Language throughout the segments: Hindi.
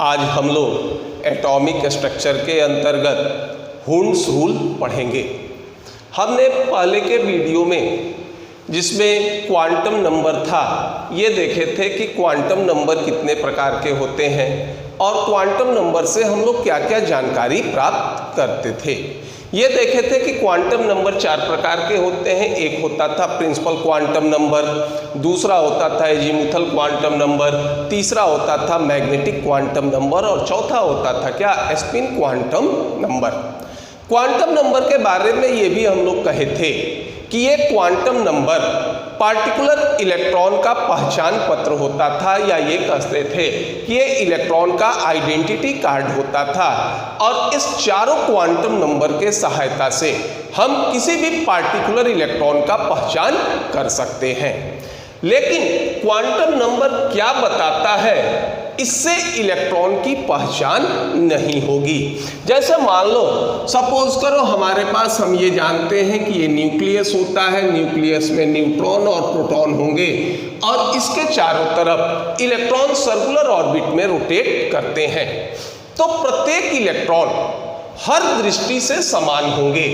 आज हम लोग एटॉमिक स्ट्रक्चर के अंतर्गत हुंड्स रूल पढ़ेंगे। हमने पहले के वीडियो में जिसमें क्वांटम नंबर था ये देखे थे कि क्वांटम नंबर कितने प्रकार के होते हैं और क्वांटम नंबर से हम लोग क्या क्या जानकारी प्राप्त करते थे। ये देखे थे कि क्वांटम नंबर 4 प्रकार के होते हैं। एक होता था प्रिंसिपल क्वांटम नंबर, दूसरा होता था एजीमुथल क्वांटम नंबर, तीसरा होता था मैग्नेटिक क्वांटम नंबर और चौथा होता था क्या, spin quantum number. Quantum number के बारे में ये भी हम लोग कहे थे कि ये क्वांटम नंबर पार्टिकुलर इलेक्ट्रॉन का पहचान पत्र होता था, या ये कहते थे कि ये इलेक्ट्रॉन का आइडेंटिटी कार्ड होता था। और इस चारों क्वांटम नंबर के सहायता से हम किसी भी पार्टिकुलर इलेक्ट्रॉन का पहचान कर सकते हैं। लेकिन क्वांटम नंबर क्या बताता है, इससे इलेक्ट्रॉन की पहचान नहीं होगी। जैसे मान लो सपोज करो हमारे पास, हम ये जानते हैं कि ये न्यूक्लियस होता है, न्यूक्लियस में न्यूट्रॉन और प्रोटॉन होंगे और इसके चारों तरफ इलेक्ट्रॉन सर्कुलर ऑर्बिट में रोटेट करते हैं। तो प्रत्येक इलेक्ट्रॉन हर दृष्टि से समान होंगे।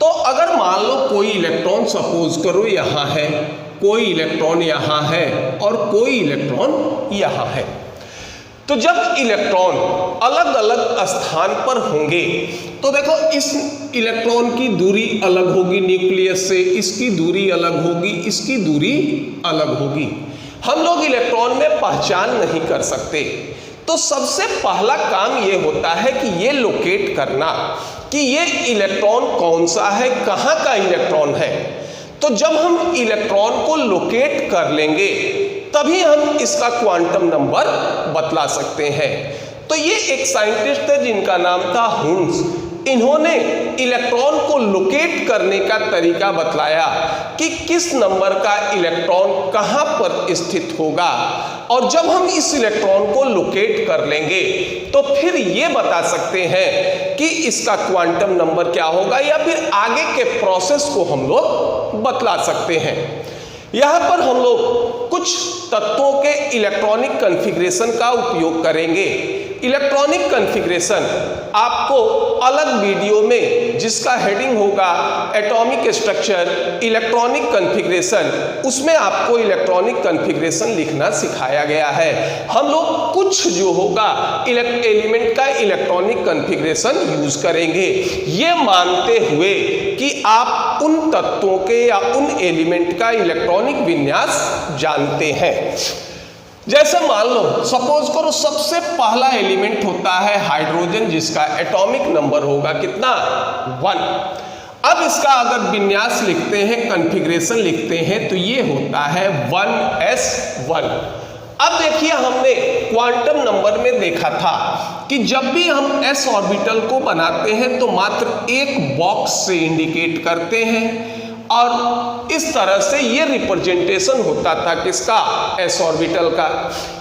तो अगर मान लो कोई इलेक्ट्रॉन सपोज करो यहाँ है, कोई इलेक्ट्रॉन यहाँ है और कोई इलेक्ट्रॉन यहाँ है, तो जब इलेक्ट्रॉन अलग अलग स्थान पर होंगे तो देखो इस इलेक्ट्रॉन की दूरी अलग होगी न्यूक्लियस से, इसकी दूरी अलग होगी, इसकी दूरी अलग होगी। हम लोग इलेक्ट्रॉन में पहचान नहीं कर सकते। तो सबसे पहला काम ये होता है कि ये लोकेट करना कि ये इलेक्ट्रॉन कौन सा है, कहाँ का इलेक्ट्रॉन है। तो जब हम इलेक्ट्रॉन को लोकेट कर लेंगे तभी हम इसका क्वांटम नंबर बतला सकते हैं। तो ये एक साइंटिस्ट थे जिनका नाम था हुंड्स। इन्होंने इलेक्ट्रॉन को लोकेट करने का तरीका बतलाया कि किस नंबर का इलेक्ट्रॉन कहाँ पर स्थित होगा। और जब हम इस इलेक्ट्रॉन को लोकेट कर लेंगे तो फिर ये बता सकते हैं कि इसका क्वांटम नंबर क्या होगा, या फिर आगे के प्रोसेस को हम लोग बतला सकते हैं। यहाँ पर हम लोग कुछ तत्वों के इलेक्ट्रॉनिक कॉन्फ़िगरेशन का उपयोग करेंगे। इलेक्ट्रॉनिक कॉन्फ़िगरेशन आपको अलग वीडियो में, जिसका हेडिंग होगा एटॉमिक स्ट्रक्चर इलेक्ट्रॉनिक कॉन्फ़िगरेशन, उसमें आपको इलेक्ट्रॉनिक कॉन्फ़िगरेशन लिखना सिखाया गया है। हम लोग कुछ जो होगा एलिमेंट का इलेक्ट्रॉनिक कॉन्फ़िगरेशन यूज करेंगे, ये मानते हुए कि आप उन तत्वों के या उन एलिमेंट का इलेक्ट्रॉनिक विन्यास जानते हैं। जैसे मान लो सपोज करो सबसे पहला एलिमेंट होता है हाइड्रोजन, जिसका एटॉमिक नंबर होगा कितना, 1। अब इसका अगर विन्यास लिखते हैं, कॉन्फ़िगरेशन लिखते हैं, तो ये होता है 1s1। अब देखिए हमने क्वांटम नंबर में देखा था कि जब भी हम s ऑर्बिटल को बनाते हैं तो मात्र एक बॉक्स से इंडिकेट करते हैं और इस तरह से ये रिप्रेजेंटेशन होता था किसका, s ऑर्बिटल का।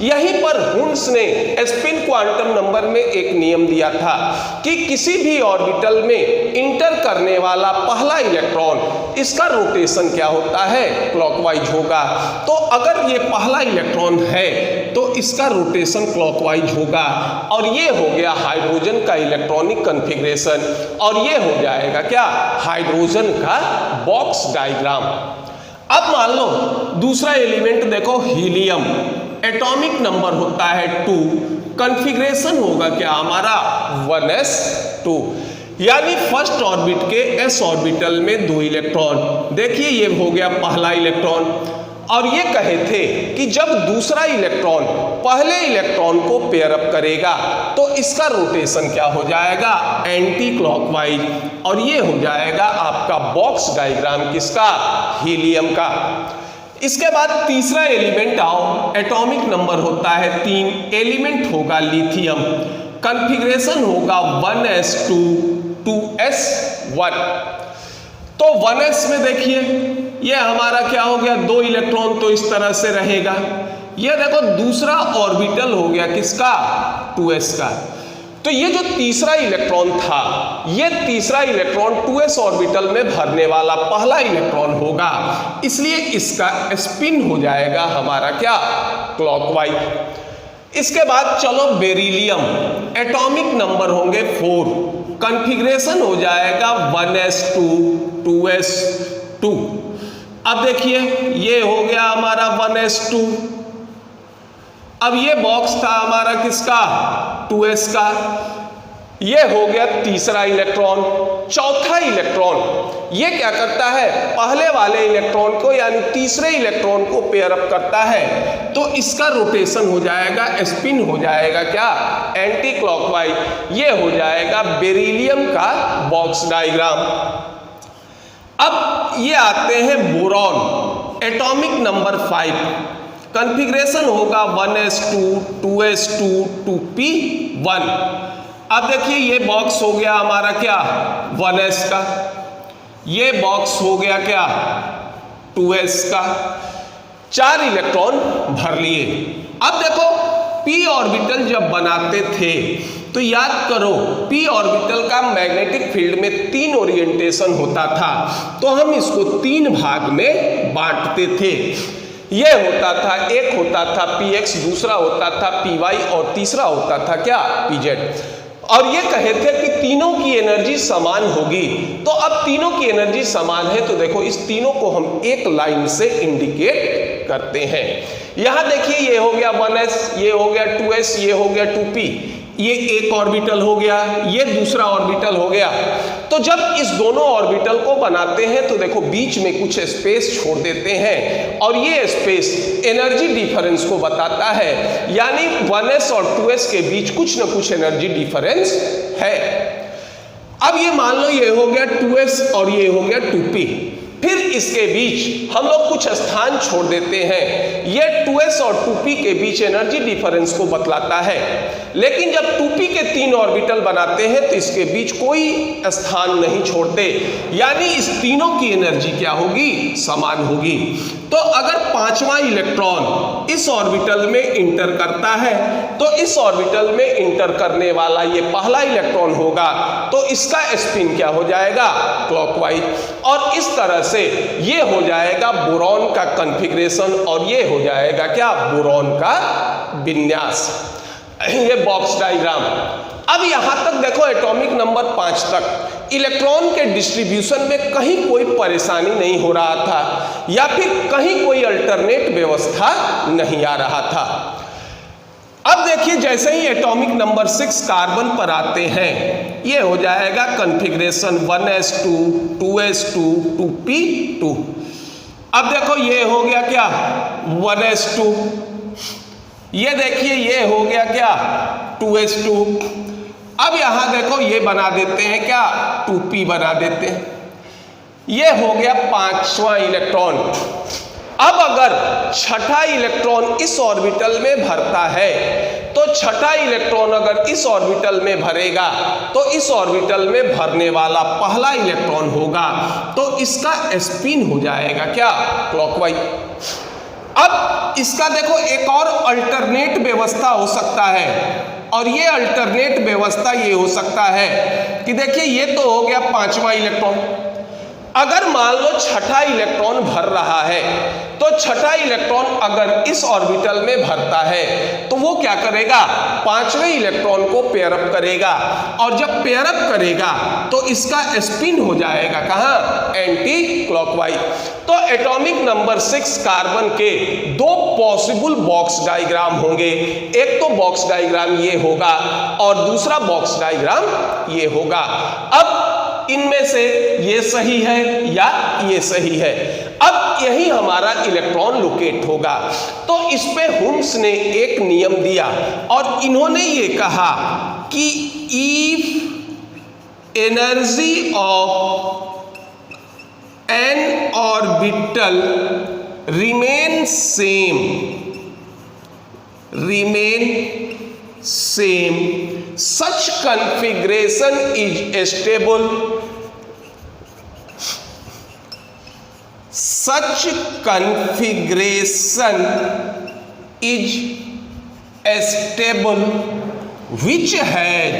यहीं पर हुंड्स ने स्पिन क्वांटम नंबर में एक नियम दिया था कि किसी भी ऑर्बिटल में इंटर करने वाला पहला इलेक्ट्रॉन, इसका रोटेशन क्या होता है, क्लॉकवाइज होगा। तो अगर ये पहला इलेक्ट्रॉन है तो इसका रोटेशन क्लॉकवाइज होगा। और ये हो गया हाइड्रोजन का इलेक्ट्रॉनिक कॉन्फ़िगरेशन, और ये हो जाएगा क्या, हाइड्रोजन का बॉक्स डायग्राम। अब मान लो दूसरा एलिमेंट देखो हीलियम, एटॉमिक नंबर होता है 2, कॉन्फ़िगरेशन होगा क्या हमारा 1s2, यानी फर्स्ट ऑर्बिट के s ऑर्बिटल में 2 इलेक्ट्रॉन। देखिए ये हो गया पहला इलेक्ट्रॉन। और ये कहे थे कि जब दूसरा इलेक्ट्रॉन पहले इलेक्ट्रॉन को पेयर अप करेगा तो इसका रोटेशन क्या हो जाएगा, एंटी क्लॉकवाइज, और ये हो जाएगा आपका बॉक्स डायग्राम किसका, हीलियम का। इसके बाद तीसरा एलिमेंट आओ, एटॉमिक नंबर होता है 3, एलिमेंट होगा लिथियम, कॉन्फ़िगरेशन होगा 1s2 2s1। तो 1s में देखिए ये हमारा क्या हो गया, 2 इलेक्ट्रॉन तो इस तरह से रहेगा। ये देखो दूसरा ऑर्बिटल हो गया किसका, 2s का। तो ये जो तीसरा इलेक्ट्रॉन था, ये तीसरा इलेक्ट्रॉन 2s ऑर्बिटल में भरने वाला पहला इलेक्ट्रॉन होगा, इसलिए इसका स्पिन हो जाएगा हमारा क्या, क्लॉकवाइज। इसके बाद चलो बेरिलियम, एटॉमिक नंबर होंगे 4, कॉन्फ़िगरेशन हो जाएगा 1s2 2s2। अब देखिए ये हो गया हमारा 1s2। अब ये बॉक्स था हमारा किसका, 2s का। ये हो गया तीसरा इलेक्ट्रॉन। चौथा इलेक्ट्रॉन ये क्या करता है, पहले वाले इलेक्ट्रॉन को यानी तीसरे इलेक्ट्रॉन को पेयर अप करता है, तो इसका रोटेशन हो जाएगा, स्पिन हो जाएगा क्या, एंटी क्लॉकवाइज। ये हो जाएगा बेरिलियम का बॉक्स डायग्राम। अब ये आते हैं बोरॉन, एटॉमिक नंबर 5, कॉन्फ़िगरेशन होगा 1s2 2s2 2p1। अब देखिए ये बॉक्स हो गया हमारा क्या, 1s का, ये बॉक्स हो गया क्या, 2s का। 4 इलेक्ट्रॉन भर लिए। अब देखो p ऑर्बिटल जब बनाते थे तो याद करो p ऑर्बिटल का मैग्नेटिक फील्ड में 3 ओरिएंटेशन होता था, तो हम इसको 3 भाग में बांटते थे। ये होता था, एक होता था px, दूसरा होता था py और तीसरा होता था क्या, pz। और ये कहे थे कि तीनों की एनर्जी समान होगी। तो अब तीनों की एनर्जी समान है तो देखो इस तीनों को हम एक लाइन से इंडिकेट करते हैं। यहां देखिए ये हो गया 1s, ये हो गया 2s, ये हो गया 2p, ये एक ऑर्बिटल हो गया, ये दूसरा ऑर्बिटल हो गया। तो जब इस दोनों ऑर्बिटल को बनाते हैं तो देखो बीच में कुछ स्पेस छोड़ देते हैं और ये स्पेस एनर्जी डिफरेंस को बताता है, यानी 1s और 2s के बीच कुछ ना कुछ एनर्जी डिफरेंस है। अब ये मान लो ये हो गया 2s और ये हो गया 2p, फिर इसके बीच हम लोग कुछ स्थान छोड़ देते हैं, ये 2s और 2p के बीच एनर्जी डिफरेंस को बतलाता है। लेकिन जब 2p के 3 ऑर्बिटल बनाते हैं तो इसके बीच कोई स्थान नहीं छोड़ते, यानी इस तीनों की एनर्जी क्या होगी, समान होगी। तो अगर 5वां इलेक्ट्रॉन इस ऑर्बिटल में इंटर करता है तो इस ऑर्बिटल में इंटर करने वाला ये पहला इलेक्ट्रॉन होगा, तो इसका स्पिन क्या हो जाएगा, क्लॉकवाइज। और इस तरह से ये हो जाएगा बोरॉन का कॉन्फ़िगरेशन और ये हो जाएगा क्या, बोरॉन का विन्यास। ये बॉक्स डायग्राम। अब यहां तक देखो एटॉमिक नंबर 5 तक इलेक्ट्रॉन के डिस्ट्रीब्यूशन में कहीं कोई परेशानी नहीं हो रहा था या फिर कहीं कोई अल्टरनेट व्यवस्था नहीं आ रहा था। अब देखिए जैसे ही एटॉमिक नंबर 6 कार्बन पर आते हैं, ये हो जाएगा कॉन्फ़िगरेशन 1s2 2s2 2p2। अब देखो ये हो गया क्या, 1s2, ये देखिए ये हो गया क्या, 2s2। अब यहां देखो ये बना देते हैं क्या, 2p बना देते हैं। ये हो गया 5वां इलेक्ट्रॉन। अब अगर छठा इलेक्ट्रॉन इस ऑर्बिटल में भरता है तो छठा इलेक्ट्रॉन अगर इस ऑर्बिटल में भरेगा तो इस ऑर्बिटल में भरने वाला पहला इलेक्ट्रॉन होगा, तो इसका स्पिन हो जाएगा क्या, क्लॉकवाइज। अब इसका देखो एक और अल्टरनेट व्यवस्था हो सकता है, और ये अल्टरनेट व्यवस्था ये हो सकता है कि देखिए ये तो हो गया 5वां इलेक्ट्रॉन। अगर मान लो छठा इलेक्ट्रॉन भर रहा है तो छठा इलेक्ट्रॉन अगर इस ऑर्बिटल में भरता है तो वो क्या करेगा, 5वें इलेक्ट्रॉन को पेयर अप करेगा, और जब पेयर अप करेगा तो इसका स्पिन हो जाएगा कहाँ, एंटी क्लॉकवाइज। तो एटॉमिक नंबर 6 कार्बन के 2 पॉसिबल बॉक्स डायग्राम होंगे। एक तो बॉक्स डायग्राम ये होगा और दूसरा बॉक्स डायग्राम ये होगा। अब इनमें से ये सही है या ये सही है। अब यही हमारा इलेक्ट्रॉन लोकेट होगा। तो इस पे हुम्स ने एक नियम दिया और इन्होंने ये कहा कि if energy of N orbital remain same such configuration is stable. Such configuration is stable which has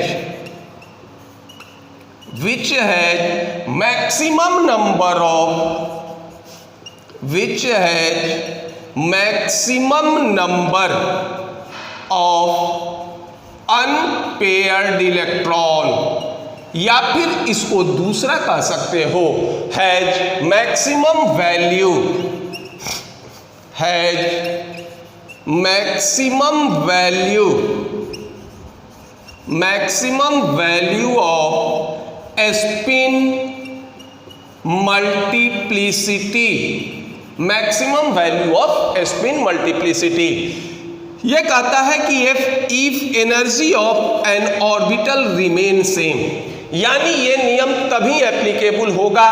maximum number of unpaired electron, या फिर इसको दूसरा कह सकते हो, has maximum value, has maximum value of spin multiplicity, maximum value of spin multiplicity. यह कहता है कि if energy of N orbital remain same, यानी ये नियम तभी एप्लीकेबल होगा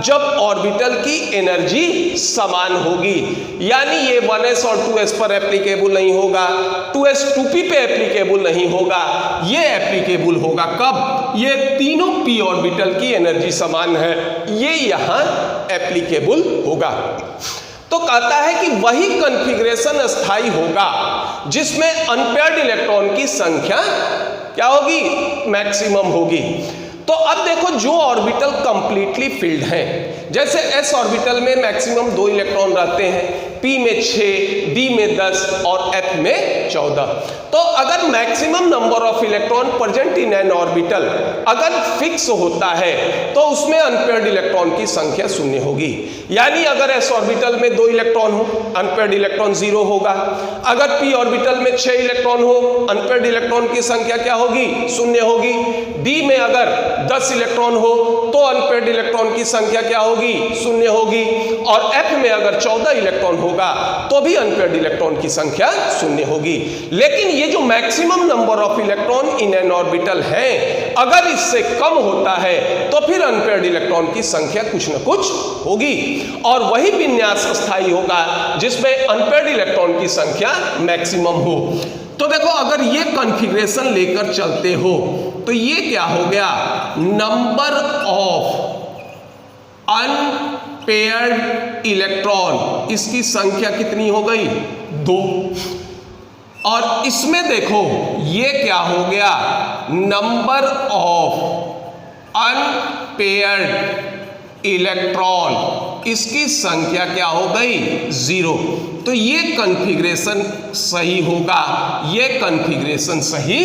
जब ऑर्बिटल की एनर्जी समान होगी। यानी ये 1s और 2s पर एप्लीकेबल नहीं होगा, 2s 2p पे एप्लीकेबल नहीं होगा, ये एप्लीकेबल होगा कब, ये तीनों p ऑर्बिटल की एनर्जी समान है, ये यहां एप्लीकेबल होगा। तो कहता है कि वही कॉन्फ़िगरेशन स्थायी होगा जिसमें अनपेयर्ड इलेक्ट्रॉन की संख्या क्या होगी, मैक्सिमम होगी। तो अब देखो, जो ऑर्बिटल कंप्लीटली फिल्ड हैं, जैसे s ऑर्बिटल में मैक्सिमम 2 इलेक्ट्रॉन रहते हैं, p में 6, d में 10 और f में 14। तो अगर maximum number of electron present in an orbital अगर फिक्स होता है तो उसमें अनपेयर्ड इलेक्ट्रॉन की संख्या 0 होगी। यानी अगर s ऑर्बिटल में 2 इलेक्ट्रॉन हो, अनपेयर्ड इलेक्ट्रॉन 0 होगा। अगर p ऑर्बिटल में 6 इलेक्ट्रॉन हो, अनपेयर्ड इलेक्ट्रॉन की संख्या क्या होगी, 0 होगी। d में अगर 10 इलेक्ट्रॉन हो तो अनपेयर्ड इलेक्ट्रॉन की संख्या क्या होगी, 0 होगी। और f में अगर 14 इलेक्ट्रॉन होगा तो भी अनपेयर्ड इलेक्ट्रॉन की संख्या 0 होगी। लेकिन ये जो maximum number of electron in an orbital है, अगर इससे कम होता है तो फिर अनपेयर्ड इलेक्ट्रॉन की संख्या कुछ न कुछ होगी, और वही विन्यास स्थायी होगा जिसमें अनपेयर्ड इलेक्ट्रॉन की संख्या मैक्सिमम हो। तो देखो, अगर ये कॉन्फ़िगरेशन लेकर चलते हो तो ये क्या हो गया, नंबर ऑफ अनपेयर्ड इलेक्ट्रॉन, इसकी संख्या कितनी हो गई, 2। और इसमें देखो ये क्या हो गया, नंबर ऑफ अनपेयर्ड इलेक्ट्रॉन, इसकी संख्या क्या हो गई, 0। तो ये कॉन्फ़िगरेशन सही होगा, ये कॉन्फ़िगरेशन सही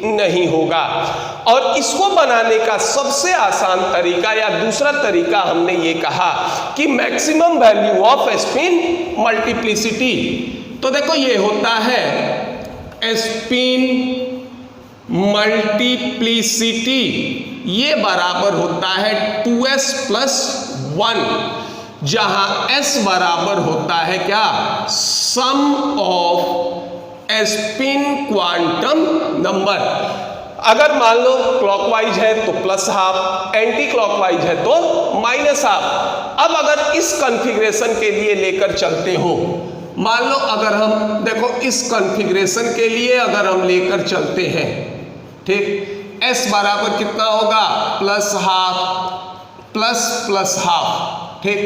नहीं होगा। और इसको बनाने का सबसे आसान तरीका या दूसरा तरीका हमने ये कहा कि maximum value of spin multiplicity. तो देखो, ये होता है स्पिन मल्टीप्लिसिटी, ये बराबर होता है 2s + 1, जहां s बराबर होता है क्या, सम ऑफ स्पिन क्वांटम नंबर। अगर मान लो क्लॉकवाइज है तो +½ एंटी क्लॉकवाइज है तो -½ अब अगर इस कॉन्फ़िगरेशन के लिए लेकर चलते हो, मान लो अगर हम देखो इस कॉन्फ़िगरेशन के लिए अगर हम लेकर चलते हैं, ठीक, s बराबर कितना होगा, +½ ++½ ठीक,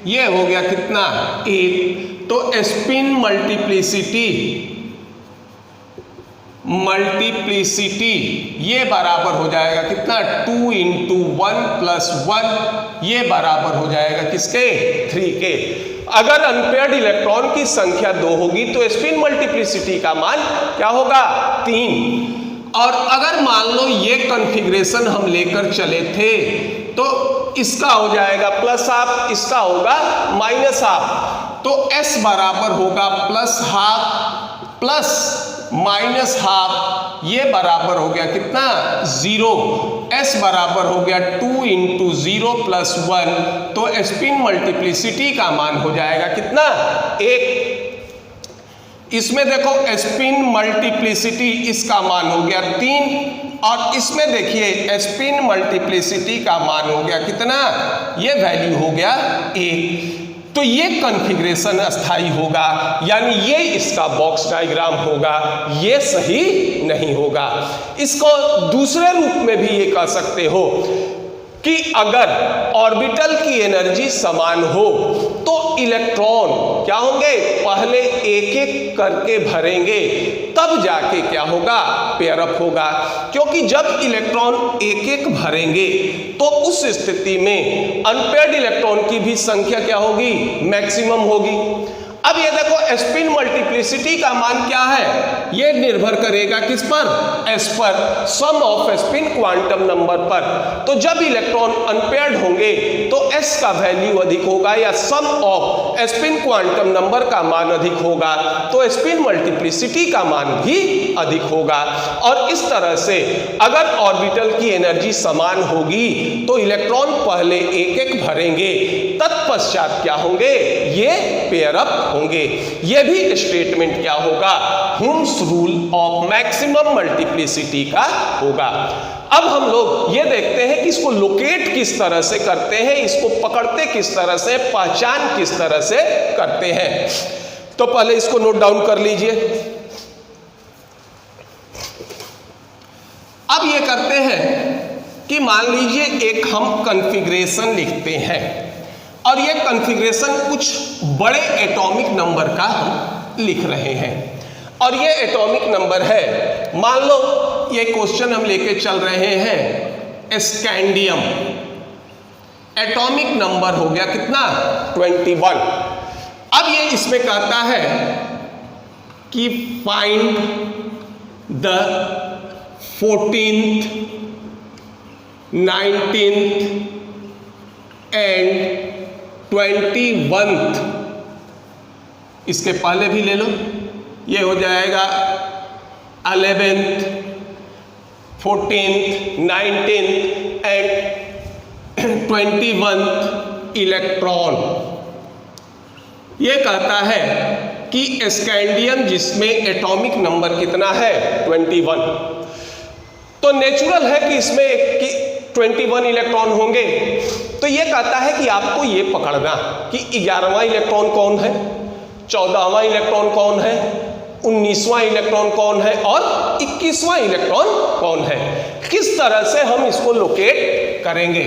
ये हो गया कितना, 1। तो स्पिन मल्टीप्लिसिटी ये बराबर हो जाएगा कितना, 2 × 1 + 1, ये बराबर हो जाएगा किसके, 3 के। अगर अनपेयर्ड इलेक्ट्रॉन की संख्या 2 होगी तो स्पिन मल्टीप्लिसिटी का मान क्या होगा, 3। और अगर मान लो ये कॉन्फ़िगरेशन हम लेकर चले थे तो इसका हो जाएगा +½ इसका होगा -½ तो s बराबर होगा +½ -½ ये बराबर हो गया कितना, 0। s बराबर हो गया 2 × 0 + 1, तो स्पिन मल्टीप्लिसिटी का मान हो जाएगा कितना, 1। इसमें देखो स्पिन मल्टीप्लिसिटी इसका मान हो गया 3, और इसमें देखिए स्पिन मल्टीप्लिसिटी का मान हो गया कितना, ये वैल्यू हो गया 1। तो ये कॉन्फ़िगरेशन अस्थाई होगा, यानी ये इसका बॉक्स डायग्राम होगा, ये सही नहीं होगा। इसको दूसरे रूप में भी ये कह सकते हो कि अगर ऑर्बिटल की एनर्जी समान हो तो इलेक्ट्रॉन क्या होंगे, पहले एक एक करके भरेंगे, तब जाके क्या होगा, पेयरअप होगा। क्योंकि जब इलेक्ट्रॉन एक एक भरेंगे तो उस स्थिति में अनपेयर्ड इलेक्ट्रॉन की भी संख्या क्या होगी, मैक्सिमम होगी। अब ये देखो स्पिन मल्टीप्लिसिटी का मान क्या है, ये निर्भर करेगा किस पर, एस पर, सम ऑफ स्पिन क्वांटम नंबर पर। तो जब इलेक्ट्रॉन अनपेयर्ड होंगे तो एस का वैल्यू अधिक होगा या सम ऑफ स्पिन क्वांटम नंबर का मान अधिक होगा, तो स्पिन मल्टीप्लिसिटी का मान भी अधिक होगा। और इस तरह से अगर ऑर्बिटल की एनर्जी समान होगी तो इलेक्ट्रॉन पहले एक एक भरेंगे, तत्पश्चात क्या होंगे, ये पेयर अप होंगे। ये भी स्टेटमेंट क्या होगा, हुम्स रूल ऑफ मैक्सिमम मल्टीप्लिसिटी का होगा। अब हम लोग ये देखते हैं कि इसको लोकेट किस तरह से करते हैं, इसको पकड़ते किस तरह से, पहचान किस तरह से करते हैं। तो पहले इसको नोट डाउन कर लीजिए। अब ये करते हैं कि मान लीजिए एक हम कॉन्फ़िगरेशन लिखते हैं और ये कॉन्फ़िगरेशन कुछ बड़े एटॉमिक नंबर का हम लिख रहे हैं और ये एटॉमिक नंबर है, मान लो ये क्वेश्चन हम लेके चल रहे हैं स्कैंडियम, एटॉमिक नंबर हो गया कितना, 21। अब ये इसमें कहता है कि find the 14th, 19th and 21th, इसके पहले भी ले लो, ये हो जाएगा 11th, 14th, 19th and 21th electron. ये कहता है कि स्कैंडियम जिसमें एटॉमिक नंबर कितना है, 21, तो नेचुरल है कि इसमें 21 इलेक्ट्रॉन होंगे। तो ये कहता है कि आपको ये पकड़ना कि 11वां इलेक्ट्रॉन कौन है, 14वां इलेक्ट्रॉन कौन है, 19वां इलेक्ट्रॉन कौन है और 21वां इलेक्ट्रॉन कौन है। किस तरह से हम इसको लोकेट करेंगे,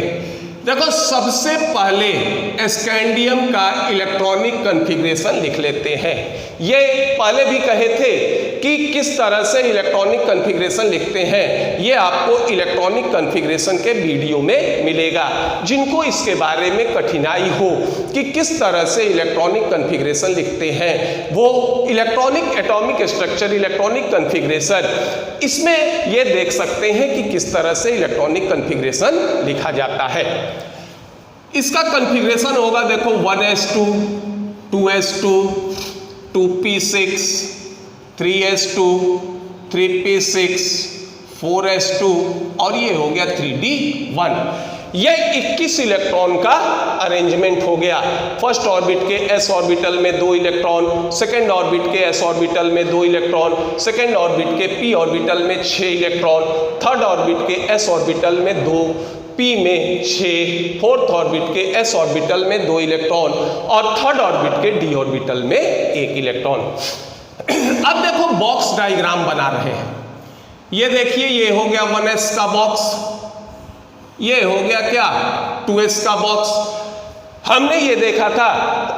देखो सबसे पहले स्कैंडियम का इलेक्ट्रॉनिक कॉन्फ़िगरेशन लिख लेते हैं। ये पहले भी कहे थे कि किस तरह से इलेक्ट्रॉनिक कॉन्फ़िगरेशन लिखते हैं, ये आपको इलेक्ट्रॉनिक कॉन्फ़िगरेशन के वीडियो में मिलेगा। जिनको इसके बारे में कठिनाई हो कि किस तरह से इलेक्ट्रॉनिक कॉन्फ़िगरेशन लिखते हैं, वो electronic atomic structure, electronic configuration, इसमें ये देख सकते हैं कि किस तरह से इलेक्ट्रॉनिक कॉन्फ़िगरेशन लिखा जाता है। इसका कॉन्फ़िगरेशन होगा, देखो 1s2, 2s2, 2p6, 3s2, 3p6, 4s2 और ये हो गया 3d1। ये 21 इलेक्ट्रॉन का अरेंजमेंट हो गया। फर्स्ट ऑर्बिट के s ऑर्बिटल में 2 इलेक्ट्रॉन, सेकेंड ऑर्बिट के s ऑर्बिटल में 2 इलेक्ट्रॉन, सेकेंड ऑर्बिट के p ऑर्बिटल में 6 इलेक्ट्रॉन, थर्ड ऑर्बिट के s ऑर्बिटल में 2, p में 6, फोर्थ ऑर्बिट के s ऑर्बिटल में 2 इलेक्ट्रॉन और थर्ड ऑर्बिट के d ऑर्बिटल में 1 इलेक्ट्रॉन। अब देखो बॉक्स डायग्राम बना रहे हैं। ये देखिए, ये हो गया 1s का बॉक्स, ये हो गया क्या 2s का बॉक्स। हमने ये देखा था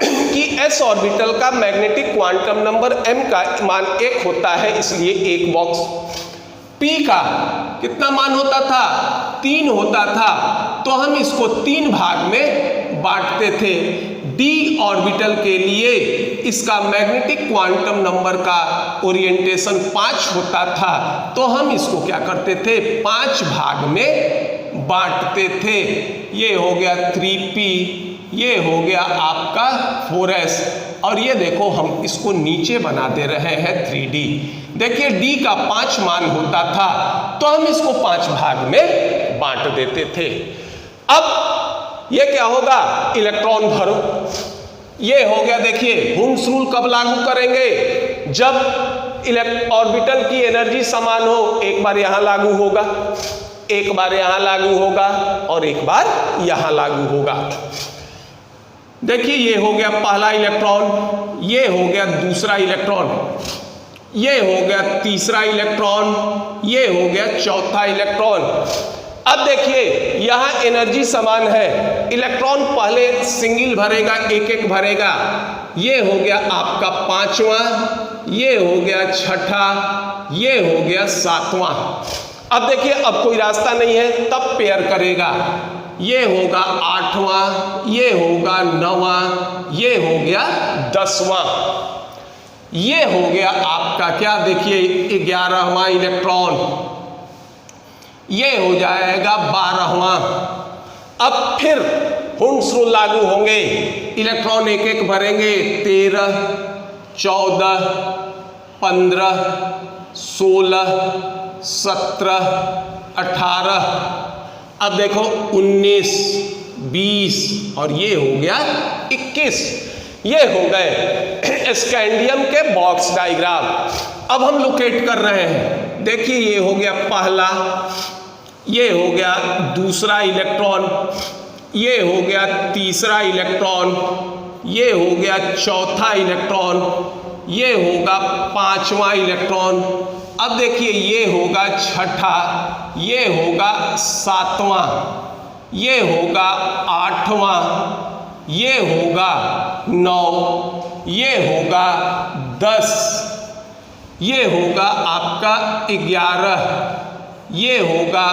कि s ऑर्बिटल का मैग्नेटिक क्वांटम नंबर m का मान 1 होता है, इसलिए एक बॉक्स। p का कितना मान होता था, 3 होता था, तो हम इसको 3 भाग में बांटते थे। d ऑर्बिटल के लिए इसका मैग्नेटिक क्वांटम नंबर का ओरिएंटेशन 5 होता था, तो हम इसको क्या करते थे, 5 भाग में बांटते थे। ये हो गया 3p, ये हो गया आपका 4s और ये देखो हम इसको नीचे बना दे रहे हैं 3d। देखिए d का 5 मान होता था, तो हम इसको 5 भाग में बांट देते थे। अब ये क्या होगा, इलेक्ट्रॉन भरो। ये हो गया, देखिए हुम्स रूल कब लागू करेंगे, जब ऑर्बिटल की एनर्जी समान हो। एक बार यहां लागू होगा, एक बार यहां लागू होगा और एक बार यहां लागू होगा। देखिए ये हो गया पहला इलेक्ट्रॉन, ये हो गया दूसरा इलेक्ट्रॉन, ये हो गया तीसरा इलेक्ट्रॉन, ये हो गया चौथा इलेक्ट्रॉन। अब देखिए यहाँ एनर्जी समान है, इलेक्ट्रॉन पहले सिंगल भरेगा, एक एक भरेगा। ये हो गया आपका 5वां, ये हो गया 6ठा, ये हो गया 7वां। अब देखिए अब कोई रास्ता नहीं है, तब पेयर करेगा। ये होगा 8वां, ये होगा 9वां, ये हो गया 10वां, ये हो गया आपका क्या, देखिए 11वां इलेक्ट्रॉन, ये हो जाएगा 12वां। अब फिर हुंड्स रूल लागू होंगे, इलेक्ट्रॉन एक एक भरेंगे, 13, 14, 15, 16, 17, 18, अब देखो 19, 20 और ये हो गया 21। ये हो गए स्कैंडियम के बॉक्स डायग्राम। अब हम लोकेट कर रहे हैं, देखिए ये हो गया पहला, ये हो गया दूसरा इलेक्ट्रॉन, ये हो गया तीसरा इलेक्ट्रॉन, ये हो गया चौथा इलेक्ट्रॉन, ये होगा 5वां इलेक्ट्रॉन। अब देखिए ये होगा छठा, ये होगा 7वां, ये होगा 8वां, ये होगा 9, ये होगा 10, ये होगा आपका 11, ये होगा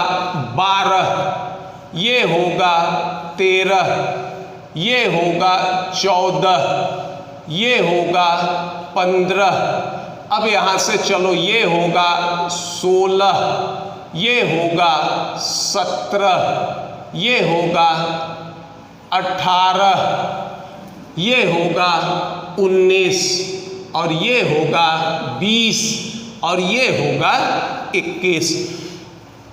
12, ये होगा 13, ये होगा 14, ये होगा 15, अब यहाँ से चलो ये होगा 16, ये होगा 17, ये होगा 18, ये होगा 19 और ये होगा 20 और ये होगा 21।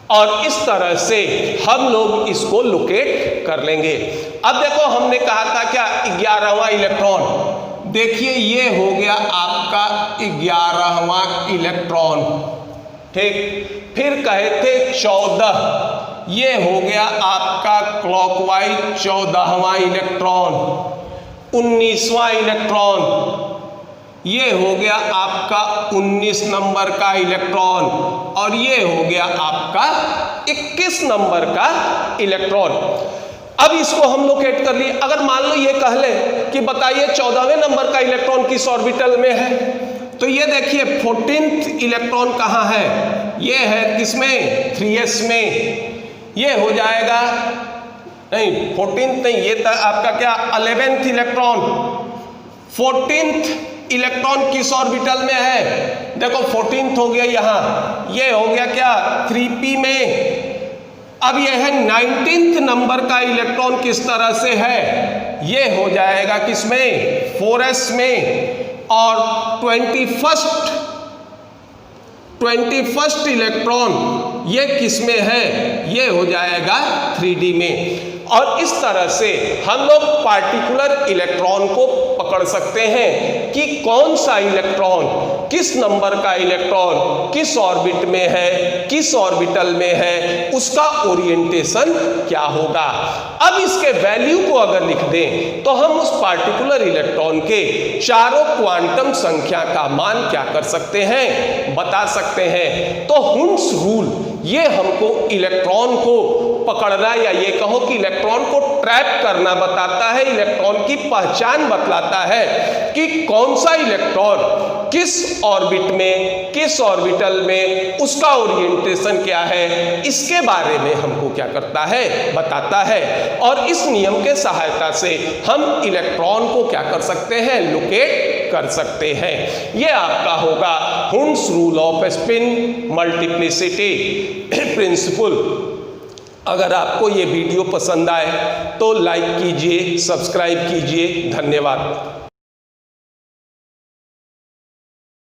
और इस तरह से हम लोग इसको लोकेट कर लेंगे। अब देखो हमने कहा था क्या 11वां इलेक्ट्रॉन, देखिए ये हो गया आपका 11वां इलेक्ट्रॉन, ठीक। फिर कहे थे 14, ये हो गया आपका क्लॉकवाइज 14वां इलेक्ट्रॉन। 19वां इलेक्ट्रॉन, ये हो गया आपका 19 नंबर का इलेक्ट्रॉन और ये हो गया आपका 21 नंबर का इलेक्ट्रॉन। अब इसको हम लोकेट कर लिए। अगर मान लो ये कह ले कि बताइए 14वें नंबर का इलेक्ट्रॉन किस ऑर्बिटल में है, तो ये देखिए 14th इलेक्ट्रॉन कहाँ है, ये है किसमें, 3s में, ये हो जाएगा नहीं 14th नहीं, ये आपका क्या 11th इलेक्ट्रॉन। 14th इलेक्ट्रॉन किस ऑर्बिटल में है, देखो 14th हो गया यहाँ, ये हो गया क्या 3p में। अब ये है 19th नंबर का इलेक्ट्रॉन किस तरह से है, ये हो जाएगा किसमें, 4s में। और 21st इलेक्ट्रॉन ये किस में है, ये हो जाएगा 3d में। और इस तरह से हम लोग पार्टिकुलर इलेक्ट्रॉन को पकड़ सकते हैं कि कौन सा इलेक्ट्रॉन, किस नंबर का इलेक्ट्रॉन किस ऑर्बिट में है, किस ऑर्बिटल में है, उसका ओरिएंटेशन क्या होगा। अब इसके वैल्यू को अगर लिख दें तो हम उस पार्टिकुलर इलेक्ट्रॉन के चारों क्वांटम संख्या का मान क्या कर सकते हैं, बता सकते हैं। तो हुंड्स रूल ये हमको इलेक्ट्रॉन को पकड़ना या ये कहो कि इलेक्ट्रॉन को ट्रैप करना बताता है, इलेक्ट्रॉन की पहचान बतलाता है कि कौन सा इलेक्ट्रॉन किस ऑर्बिट में, किस ऑर्बिटल में, उसका ओरिएंटेशन क्या है, इसके बारे में हमको क्या करता है, बताता है। और इस नियम के सहायता से हम इलेक्ट्रॉन को क्या कर सकते हैं, लोकेट कर सकते हैं। ये आपका होगा Hund's rule of spin multiplicity principle. अगर आपको ये वीडियो पसंद आए तो लाइक कीजिए, सब्सक्राइब कीजिए। धन्यवाद।